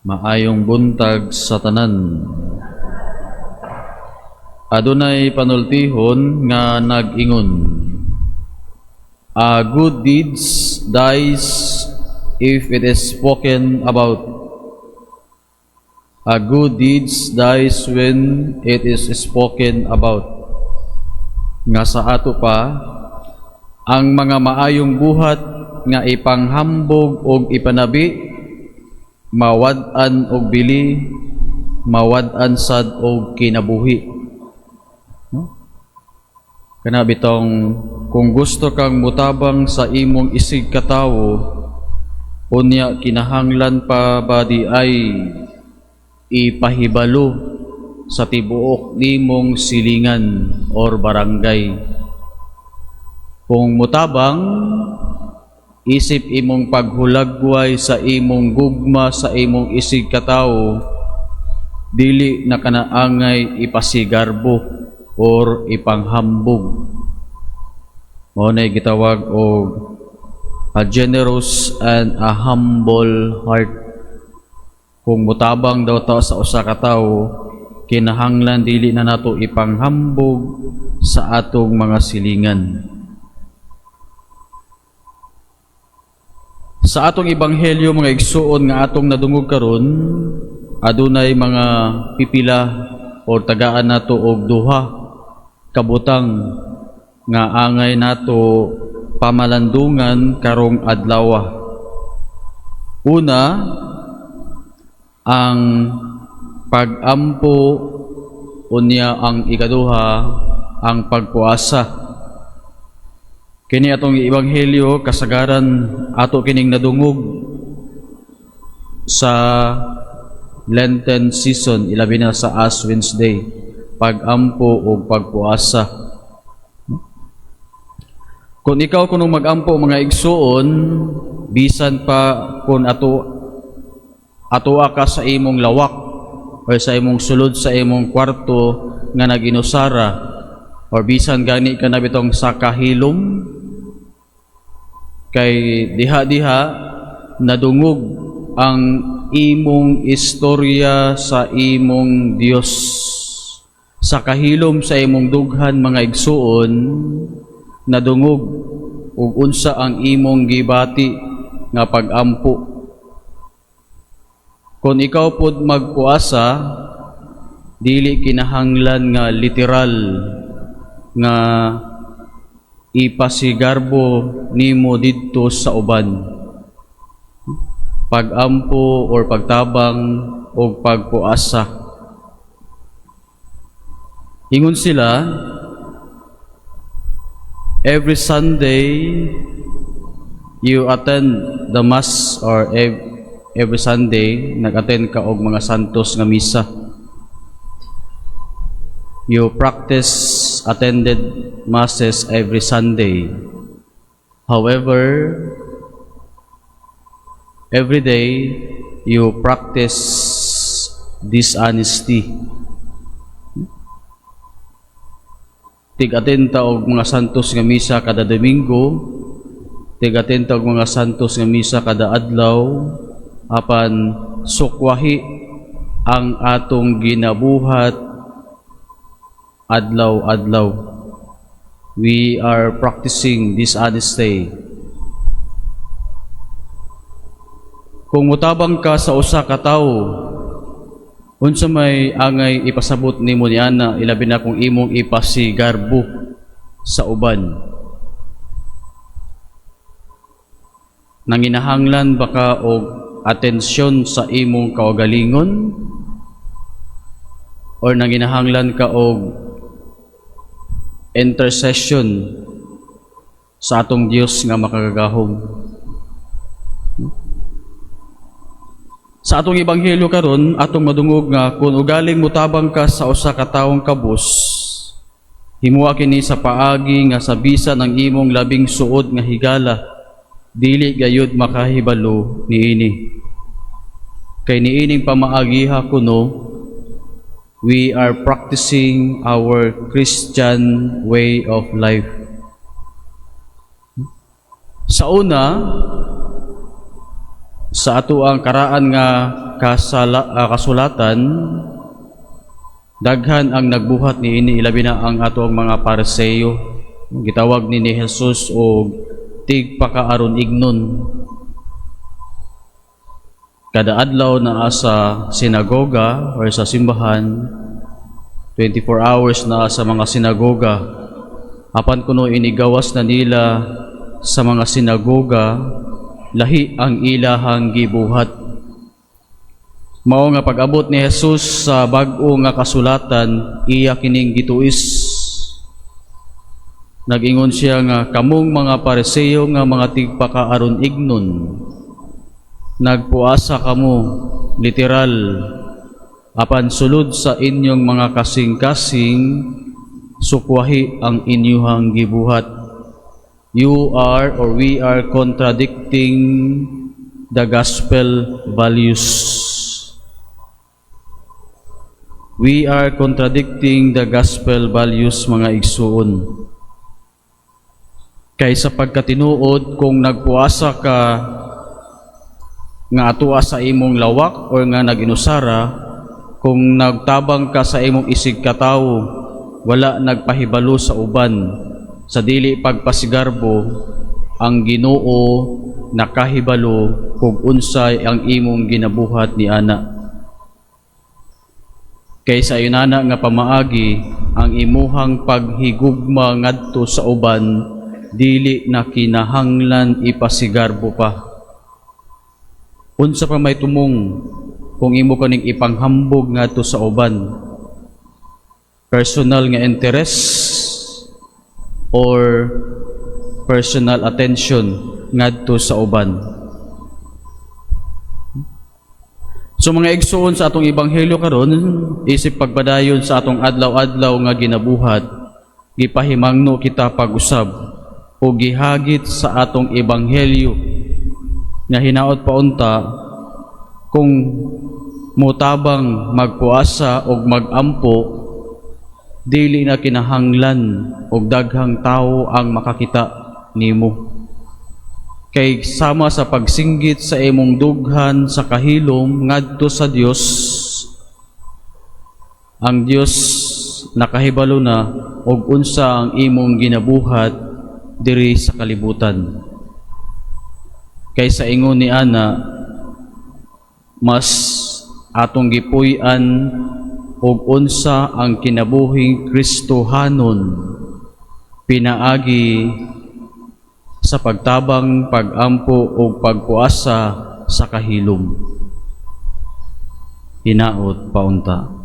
Maayong buntag sa tanan. Adunay panultihon nga nag-ingon, a good deeds dies if it is spoken about. A good deeds dies when it is spoken about. Nga sa ato pa, ang mga maayong buhat nga ipanghambog og ipanabi, mawad-an og bili, mawad-an sad og kinabuhi. No? Kana bitong kung gusto kang mutabang sa imong isig katawo, unya kinahanglan pa ba di ay ipahibalo sa tibuok nimong silingan or barangay. Kung mutabang, isip imong paghulagway sa imong gugma sa imong isig katawo, dili na kanaangay ipasigarbo or ipanghambog. Mao nay gitawag og a generous and a humble heart. Kung mutabang daw ta sa usa ka tawo, kinahanglan dili na nato ipanghambog sa atong mga silingan. Sa atong ebanghelyo mga igsuon nga atong nadungog karon, adunay mga pipila o tagaan nato og duha kabutang nga angay nato pamalandungan karong adlaw. Una, ang pag-ampo, unya ang ikaduha, ang pagpuasa. Kini atong ebanghelyo kasagaran ato kining nadungog sa Lenten season, ilabi na sa Ash Wednesday, pag-ampo o pagpuasa. Kung ikaw kunong mag-ampo mga igsuon, bisan pa kung atoa ka sa imong lawak o sa imong sulod sa imong kwarto nga naginusara, or bisan gani ka na bitong sa kahilom, kay diha-diha nadungog ang imong istorya sa imong Dios. Sa kahilom sa imong dughan mga igsuon, nadungog ug unsa ang imong gibati nga pag-ampo. Kung ikaw pod magpuasa, dili kinahanglan nga literal nga ipasigarbo nimo didto sa uban. Pag-ampo or pagtabang o pagpuasa. Ingon sila, every Sunday you attend the Mass, or every Sunday nag-attend ka og mga santos nga misa. You practice attended masses every Sunday. However, every day you practice dishonesty. Tig-attend ta og mga santos nga misa kada Domingo, tig-attend ta og mga santos nga misa kada adlaw, apan sukwahi ang atong ginabuhat adlaw-adlaw. We are practicing dishonesty. Kung mutabang ka sa usa ka tawo, unsa may angay ipasabot nimo niana, ilabi na kung imong ipasigarbo sa uban. Nanginahanglan baka og atensyon sa imong kaugalingon, or nanginahanglan ka og intercession sa atong Dios nga makagagahom. Sa atong ebanghelyo karon, atong madungog nga kung ugaling mutabang ka sa usa ka tawong kabus, himuwa kini sa paagi nga sa bisan ang imong labing suod nga higala, dili gayud makahibalo niini. Kay niining pamaagiha kuno, we are practicing our Christian way of life. Sa una, sa ato ang karaan nga kasulatan, daghan ang nagbuhat ni ini, ilabi na ang ato ang mga Pariseo. Gitawag ni Jesus og tigpakaaron ignon. Kada adlaw na sa sinagoga or sa simbahan, 24 hours na sa mga sinagoga. Apan kuno inigawas na nila sa mga sinagoga, lahi ang ilahang gibuhat. Mao nga pag-abot ni Jesus sa bag-o nga kasulatan, iya kining gituis. Nag-ingon siya nga, kamong mga Pariseo nga mga tigpakaaron ignon, nagpuasa kamo, literal, apan sulod sa inyong mga kasing-kasing, sukwahi ang inyuhang gibuhat. You are or we are contradicting the gospel values. We are contradicting the gospel values, mga igsuon. Kaysa pagkatinuod, kung nagpuasa ka nga atua sa imong lawak or nga naginusara, kung nagtabang ka sa imong isig katawo, wala nagpahibalo sa uban, sa dili pagpasigarbo, ang Ginoo nakahibalo kung unsay ang imong ginabuhat ni ana. Kaysa inana nga pamaagi, ang imuhang paghigugma ngadto sa uban, dili na kinahanglan ipasigarbo pa. Unsa pa may tumong kung imo kaning ipanghambog ngadto sa uban? Personal nga interest or personal attention ngadto sa uban? So mga igsuon sa atong ebanghelyo karon, isip pagbadayon sa atong adlaw-adlaw nga ginabuhat, gipahimangno kita pag-usab o gihagit sa atong ebanghelyo nga hinaot paunta kung mutabang magpuasa og magampo, dili na kinahanglan og daghang tawo ang makakita nimo. Kay sama sa pagsinggit sa imong dughan sa kahilom ngadto sa Dios, ang Dios nakahibalo na og unsa ang imong ginabuhat diri sa kalibutan. Kaysa ingon ni ana, mas atong gipuy-an og unsa ang kinabuhing Kristohanon pinaagi sa pagtabang, pagampo o pagpuasa sa kahilom. Hinaot paunta.